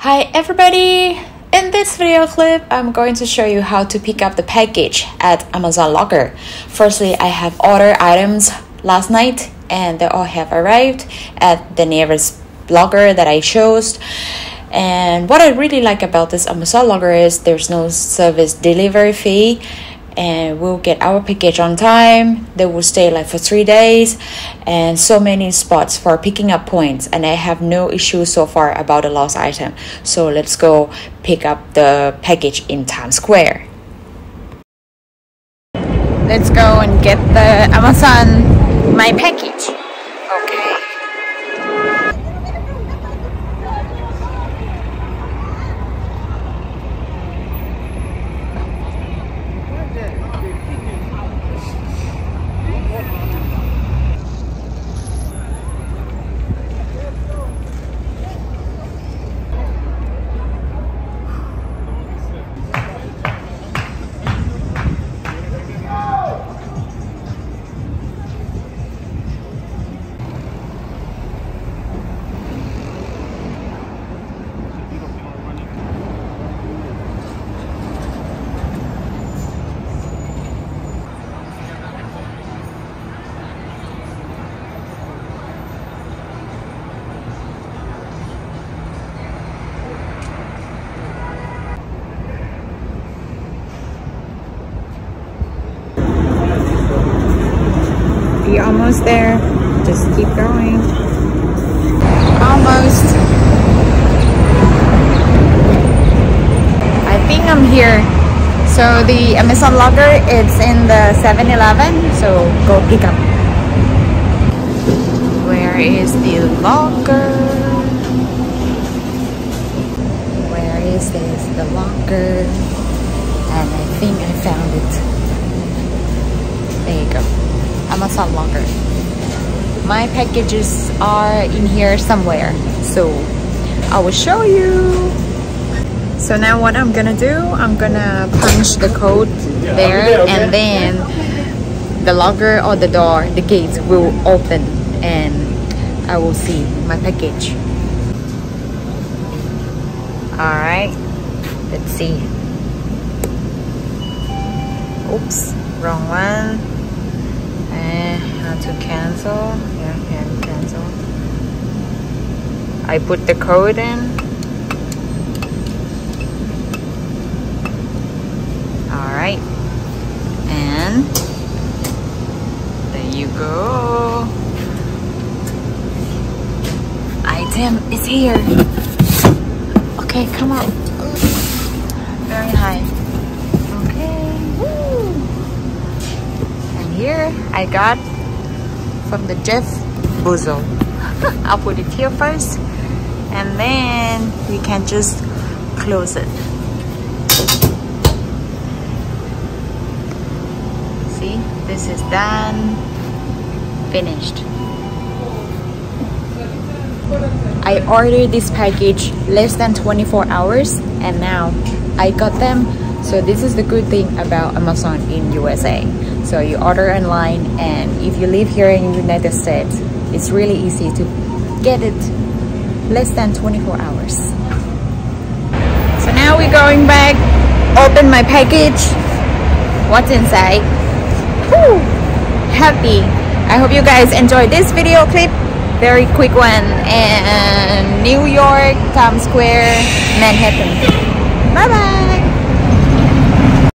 Hi everybody! In this video clip, I'm going to show you how to pick up the package at Amazon Locker. Firstly, I have ordered items last night and they all have arrived at the nearest locker that I chose. And what I really like about this Amazon Locker is there's no service delivery fee, and we'll get our package on time. They will stay like for 3 days, and so many spots for picking up points, and I have no issues so far about the lost item. So let's go pick up the package in Times Square. Let's go and get the Amazon my package. Okay. You're almost there. Just keep going. Almost. I think I'm here. So the Amazon Locker, it's in the 7-Eleven. So go pick up. Where is the locker? Where is the locker? And I think I found it. There you go. Amazon Locker. My packages are in here somewhere, so I will show you. So now what I'm gonna do, I'm gonna punch the code there, and then the locker or the door, the gates will open, and I will see my package. All right, let's see. Oops, wrong one. How to cancel? Yeah, can cancel. I put the code in. Alright. And there you go. Item is here. Okay, come on. Very high. Here I got from the Jeff Bezos. I'll put it here first, and then we can just close it. See, this is done, finished. I ordered this package less than 24 hours, and now I got them. So this is the good thing about Amazon in USA. So you order online, and if you live here in the United States, it's really easy to get it less than 24 hours. So now we're going back, open my package. What's inside? Whew, happy. I hope you guys enjoyed this video clip. Very quick one. And New York, Times Square, Manhattan. Bye bye.